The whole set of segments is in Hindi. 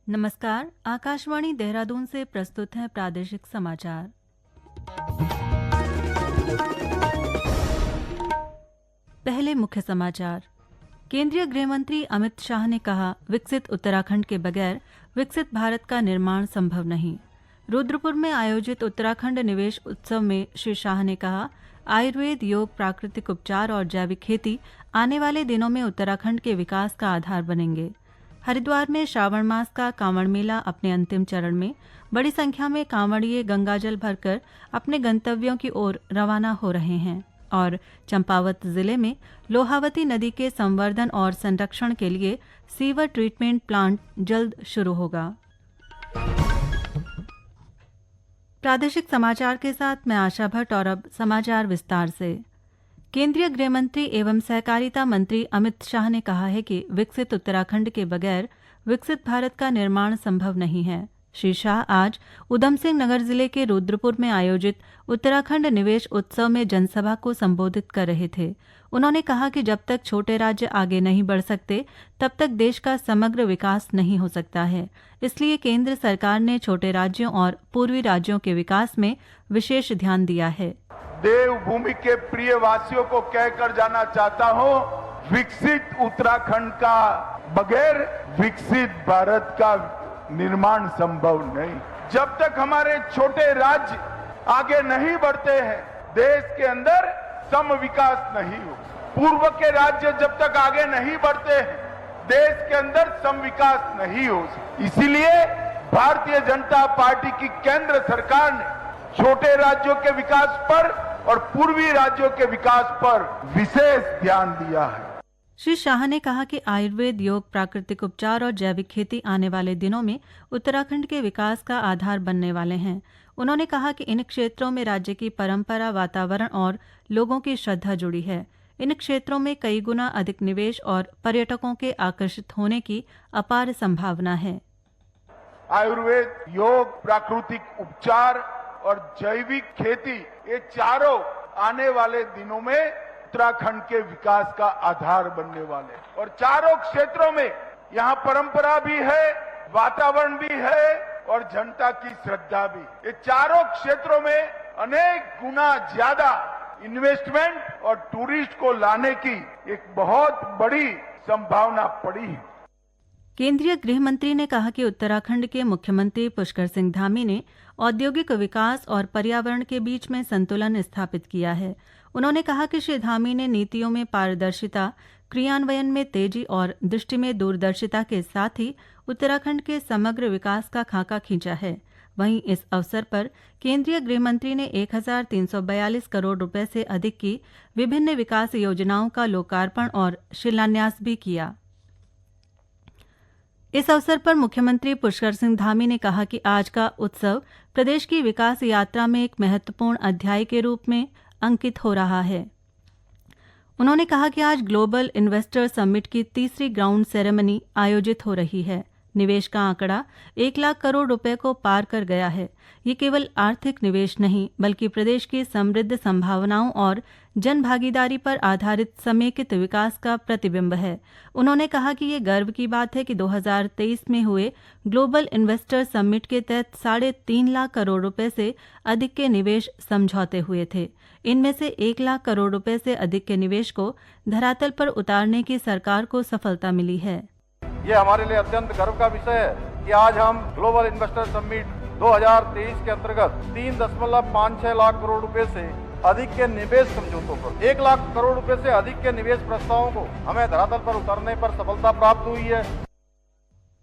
नमस्कार, आकाशवाणी देहरादून से प्रस्तुत है प्रादेशिक समाचार। पहले मुख्य समाचार। केंद्रीय गृह मंत्री अमित शाह ने कहा, विकसित उत्तराखंड के बगैर विकसित भारत का निर्माण संभव नहीं। रुद्रपुर में आयोजित उत्तराखंड निवेश उत्सव में श्री शाह ने कहा, आयुर्वेद, योग, प्राकृतिक उपचार और जैविक खेती आने वाले दिनों में उत्तराखंड के विकास का आधार बनेंगे। हरिद्वार में श्रावण मास का कांवड़ मेला अपने अंतिम चरण में, बड़ी संख्या में कांवड़िए गंगाजल भरकर अपने गंतव्यों की ओर रवाना हो रहे हैं। और चंपावत जिले में लोहावती नदी के संवर्धन और संरक्षण के लिए सीवर ट्रीटमेंट प्लांट जल्द शुरू होगा। प्रादेशिक समाचार के साथ मैं आशा भट्ट और अब समाचार विस्तार से। केंद्रीय गृह मंत्री एवं सहकारिता मंत्री अमित शाह ने कहा है कि विकसित उत्तराखंड के बगैर विकसित भारत का निर्माण संभव नहीं है। श्री शाह आज उधम सिंह नगर जिले के रुद्रपुर में आयोजित उत्तराखंड निवेश उत्सव में जनसभा को संबोधित कर रहे थे। उन्होंने कहा कि जब तक छोटे राज्य आगे नहीं बढ़ सकते, तब तक देश का समग्र विकास नहीं हो सकता है। इसलिए केंद्र सरकार ने छोटे राज्यों और पूर्वी राज्यों के विकास में विशेष ध्यान दिया है। देवभूमि के प्रिय वासियों को कहकर जाना चाहता हूं, विकसित उत्तराखंड का बगैर विकसित भारत का निर्माण संभव नहीं। जब तक हमारे छोटे राज्य आगे नहीं बढ़ते हैं, देश के अंदर सम विकास नहीं हो। पूर्व के राज्य जब तक आगे नहीं बढ़ते हैं, देश के अंदर सम विकास नहीं हो। इसीलिए भारतीय जनता पार्टी की केंद्र सरकार ने छोटे राज्यों के विकास पर और पूर्वी राज्यों के विकास पर विशेष ध्यान दिया है। श्री शाह ने कहा कि आयुर्वेद, योग, प्राकृतिक उपचार और जैविक खेती आने वाले दिनों में उत्तराखंड के विकास का आधार बनने वाले हैं। उन्होंने कहा कि इन क्षेत्रों में राज्य की परंपरा, वातावरण और लोगों की श्रद्धा जुड़ी है। इन क्षेत्रों में कई गुना अधिक निवेश और पर्यटकों के आकर्षित होने की अपार संभावना है। आयुर्वेद, योग, प्राकृतिक उपचार और जैविक खेती, ये चारों आने वाले दिनों में उत्तराखंड के विकास का आधार बनने वाले। और चारों क्षेत्रों में यहाँ परंपरा भी है, वातावरण भी है और जनता की श्रद्धा भी। ये चारों क्षेत्रों में अनेक गुना ज्यादा इन्वेस्टमेंट और टूरिस्ट को लाने की एक बहुत बड़ी संभावना पड़ी है। केंद्रीय गृह मंत्री ने कहा कि उत्तराखंड के मुख्यमंत्री पुष्कर सिंह धामी ने औद्योगिक विकास और पर्यावरण के बीच में संतुलन स्थापित किया है। उन्होंने कहा कि श्री धामी ने नीतियों में पारदर्शिता, क्रियान्वयन में तेजी और दृष्टि में दूरदर्शिता के साथ ही उत्तराखंड के समग्र विकास का खाका खींचा है। वहीं इस अवसर पर केंद्रीय गृह मंत्री ने 1342 करोड़ रुपए से अधिक की विभिन्न विकास योजनाओं का लोकार्पण और शिलान्यास भी किया। इस अवसर पर मुख्यमंत्री पुष्कर सिंह धामी ने कहा कि आज का उत्सव प्रदेश की विकास यात्रा में एक महत्वपूर्ण अध्याय के रूप में अंकित हो रहा है। उन्होंने कहा कि आज ग्लोबल इन्वेस्टर समिट की तीसरी ग्राउंड सेरेमनी आयोजित हो रही है। निवेश का आंकड़ा 1 लाख करोड़ रुपए को पार कर गया है। ये केवल आर्थिक निवेश नहीं, बल्कि प्रदेश की समृद्ध संभावनाओं और जन भागीदारी पर आधारित समेकित विकास का प्रतिबिंब है। उन्होंने कहा कि ये गर्व की बात है कि 2023 में हुए ग्लोबल इन्वेस्टर समिट के तहत 3.5 लाख करोड़ रुपए से अधिक के निवेश समझौते हुए थे। इनमें से 1 लाख करोड़ रुपए से अधिक के निवेश को धरातल पर उतारने की सरकार को सफलता मिली है। ये हमारे लिए अत्यंत गर्व का विषय है कि आज हम ग्लोबल इन्वेस्टर समिट 2023 के अंतर्गत 3.56 लाख करोड़ रुपए से अधिक के निवेश समझौतों पर 1 लाख करोड़ रुपए से अधिक के निवेश प्रस्तावों को हमें धरातल पर उतारने पर सफलता प्राप्त हुई है।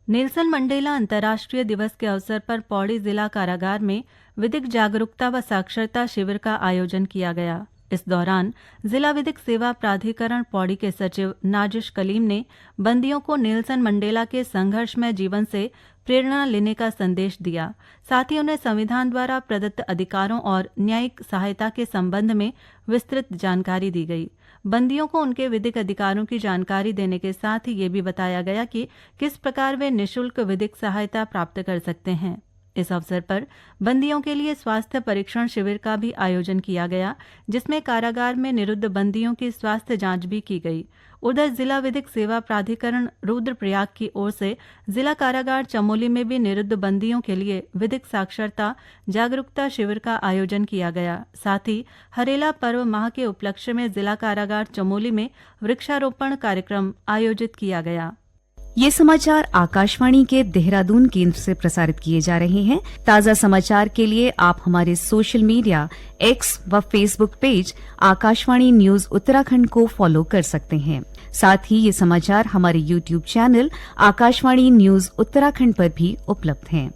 नेल्सन मंडेला अंतर्राष्ट्रीय दिवस के अवसर पर पौड़ी जिला कारागार में विधिक जागरूकता व साक्षरता शिविर का आयोजन किया गया। इस दौरान जिला विधिक सेवा प्राधिकरण पौड़ी के सचिव नाजिश कलीम ने बंदियों को नेल्सन मंडेला के संघर्षमय जीवन से प्रेरणा लेने का संदेश दिया। साथ ही उन्हें संविधान द्वारा प्रदत्त अधिकारों और न्यायिक सहायता के संबंध में विस्तृत जानकारी दी गई। बंदियों को उनके विधिक अधिकारों की जानकारी देने के साथ ही ये भी बताया गया कि किस प्रकार वे निःशुल्क विधिक सहायता प्राप्त कर सकते हैं। इस अवसर पर बंदियों के लिए स्वास्थ्य परीक्षण शिविर का भी आयोजन किया गया, जिसमें कारागार में निरुद्ध बंदियों की स्वास्थ्य जांच भी की गई। उधर जिला विधिक सेवा प्राधिकरण रुद्रप्रयाग की ओर से जिला कारागार चमोली में भी निरुद्ध बंदियों के लिए विधिक साक्षरता जागरूकता शिविर का आयोजन किया गया। साथ ही हरेला पर्व माह के उपलक्ष्य में जिला कारागार चमोली में वृक्षारोपण कार्यक्रम आयोजित किया गया। ये समाचार आकाशवाणी के देहरादून केंद्र से प्रसारित किए जा रहे हैं। ताज़ा समाचार के लिए आप हमारे सोशल मीडिया एक्स व Facebook page Akashvani news Uttarakhand को फॉलो कर सकते हैं। साथ ही ये समाचार हमारे YouTube channel Akashvani news Uttarakhand पर भी उपलब्ध हैं।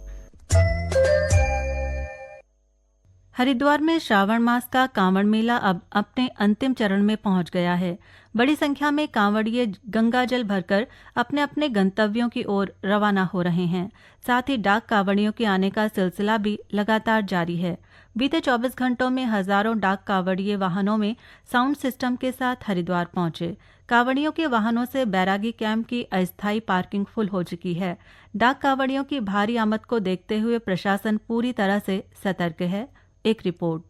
हरिद्वार में श्रावण मास का कांवड़ मेला अब अपने अंतिम चरण में पहुंच गया है। बड़ी संख्या में कांवड़िए गंगा जल भरकर अपने अपने गंतव्यों की ओर रवाना हो रहे हैं। साथ ही डाक कांवड़ियों के आने का सिलसिला भी लगातार जारी है। बीते 24 घंटों में हजारों डाक कांवड़िए वाहनों में साउंड सिस्टम के साथ हरिद्वार पहुंचे। कांवड़ियों के वाहनों से बैरागी कैंप की अस्थायी पार्किंग फुल हो चुकी है। डाक कांवड़ियों की भारी आमद को देखते हुए प्रशासन पूरी तरह से सतर्क है। एक रिपोर्ट।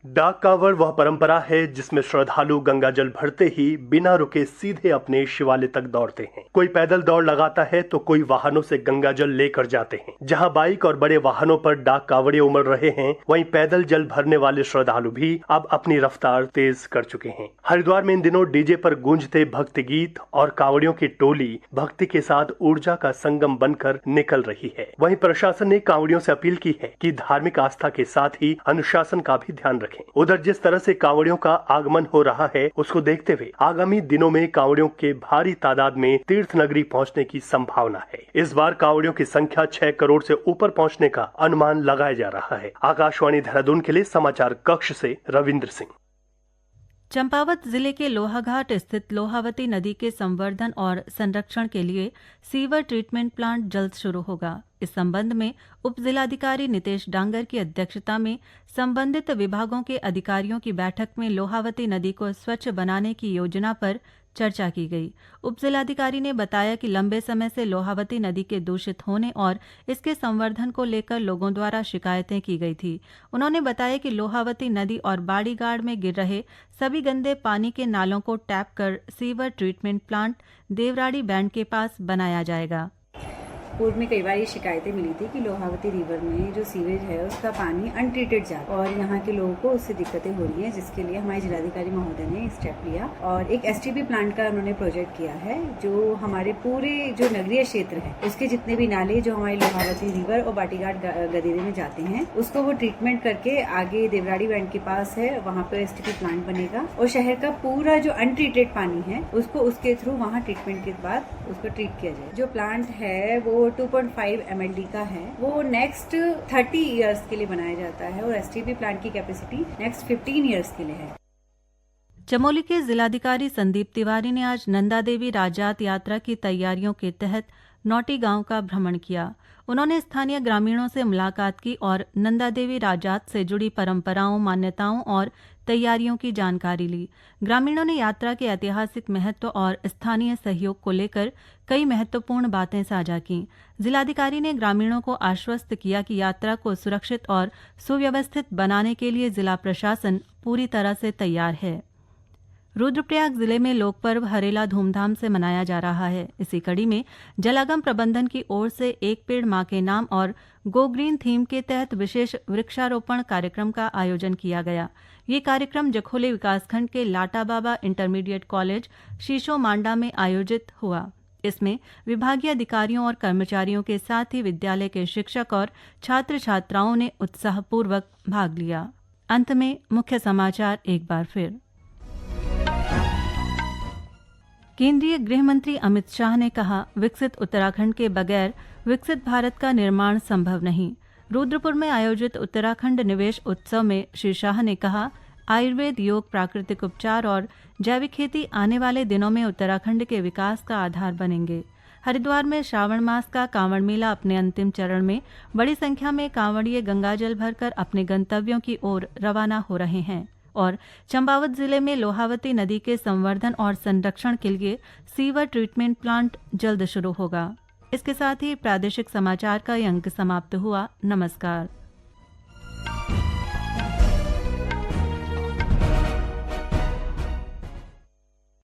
डाक कांवड़ वह परंपरा है जिसमें श्रद्धालु गंगा जल भरते ही बिना रुके सीधे अपने शिवालय तक दौड़ते हैं। कोई पैदल दौड़ लगाता है तो कोई वाहनों से गंगा जल लेकर जाते हैं। जहां बाइक और बड़े वाहनों पर डाक कांवड़े उमड़ रहे हैं, वहीं पैदल जल भरने वाले श्रद्धालु भी अब अपनी रफ्तार तेज कर चुके हैं। हरिद्वार में इन दिनों डीजे पर गूंजते भक्ति गीत और कांवड़ियों की टोली भक्ति के साथ ऊर्जा का संगम बनकर निकल रही है। वहीं प्रशासन ने कांवड़ियों से अपील की है कि धार्मिक आस्था के साथ ही अनुशासन का भी ध्यान रखें। उधर जिस तरह से कांवड़ियों का आगमन हो रहा है, उसको देखते हुए आगामी दिनों में कांवड़ियों के भारी तादाद में तीर्थ नगरी पहुंचने की संभावना है। इस बार कांवड़ियों की संख्या 6 करोड़ से ऊपर पहुंचने का अनुमान लगाया जा रहा है। आकाशवाणी देहरादून के लिए समाचार कक्ष से रविंद्र सिंह। चंपावत जिले के लोहाघाट स्थित लोहावती नदी के संवर्धन और संरक्षण के लिए सीवर ट्रीटमेंट प्लांट जल्द शुरू होगा। इस संबंध में उप जिलाधिकारी नितेश डांगर की अध्यक्षता में संबंधित विभागों के अधिकारियों की बैठक में लोहावती नदी को स्वच्छ बनाने की योजना पर चर्चा की गई। उप जिलाधिकारी ने बताया कि लंबे समय से लोहावती नदी के दूषित होने और इसके संवर्धन को लेकर लोगों द्वारा शिकायतें की गई थी। उन्होंने बताया कि लोहावती नदी और बाड़ीगाड़ में गिर रहे सभी गंदे पानी के नालों को टैप कर sewer treatment plant Devrari band के पास बनाया जाएगा। पूर्व में कई बार ये शिकायतें मिली थी कि लोहावती रिवर में जो सीवेज है उसका पानी अनट्रीटेड जा और यहाँ के लोगों को उससे दिक्कतें हो रही हैं, जिसके लिए हमारे जिलाधिकारी महोदय ने स्टेप लिया और एक एसटीपी प्लांट का उन्होंने प्रोजेक्ट किया है, जो हमारे पूरे जो नगरीय क्षेत्र है उसके जितने भी नाले जो हमारे लोहावती रिवर और बाटीघाट गदेरे में जाते हैं उसको वो ट्रीटमेंट करके आगे देवराड़ी बैंड के पास है वहाँ पर एसटीपी प्लांट बनेगा और शहर का पूरा जो अनट्रीटेड पानी है उसको उसके थ्रू वहाँ ट्रीटमेंट के बाद उसको ट्रीट किया जाए। जो प्लांट है वो 2.5 mld का है, वो नेक्स्ट 30 इयर्स के लिए बनाया जाता है और एसटीपी प्लांट की कैपेसिटी नेक्स्ट 15 इयर्स के लिए है। चमोली के जिलाधिकारी संदीप तिवारी ने आज नंदा देवी राजात यात्रा की तैयारियों के तहत नौटी गांव का भ्रमण किया। उन्होंने स्थानीय ग्रामीणों से मुलाकात की और नंदा देवी राजात से जुड़ी परंपराओं, मान्यताओं और तैयारियों की जानकारी ली। ग्रामीणों ने यात्रा के ऐतिहासिक महत्व और स्थानीय सहयोग को लेकर कई महत्वपूर्ण बातें साझा की। जिलाधिकारी ने ग्रामीणों को आश्वस्त किया कि यात्रा को सुरक्षित और सुव्यवस्थित बनाने के लिए जिला प्रशासन पूरी तरह से तैयार है। रुद्रप्रयाग जिले में लोक पर्व हरेला धूमधाम से मनाया जा रहा है। इसी कड़ी में जलागम प्रबंधन की ओर से एक पेड़ मां के नाम और गो ग्रीन थीम के तहत विशेष वृक्षारोपण कार्यक्रम का आयोजन किया गया। ये कार्यक्रम जखोली विकासखंड के लाटा बाबा इंटरमीडिएट कॉलेज शीशो मांडा में आयोजित हुआ। इसमें विभागीय अधिकारियों और कर्मचारियों के साथ ही विद्यालय के शिक्षक और छात्र छात्राओं ने उत्साहपूर्वक भाग लिया। अंत में मुख्य समाचार एक बार फिर। केंद्रीय गृह मंत्री अमित शाह ने कहा, विकसित उत्तराखंड के बगैर विकसित भारत का निर्माण संभव नहीं। रुद्रपुर में आयोजित उत्तराखंड निवेश उत्सव में श्री शाह ने कहा, आयुर्वेद, योग, प्राकृतिक उपचार और जैविक खेती आने वाले दिनों में उत्तराखंड के विकास का आधार बनेंगे। हरिद्वार में श्रावण मास का कांवड़ मेला अपने अंतिम चरण में बड़ी संख्या में कांवड़िए गंगाजल भरकर अपने गंतव्यों की ओर रवाना हो रहे हैं। और चंपावत जिले में लोहावती नदी के संवर्धन और संरक्षण के लिए सीवर ट्रीटमेंट प्लांट जल्द शुरू होगा। इसके साथ ही प्रादेशिक समाचार का ये अंक समाप्त हुआ। नमस्कार।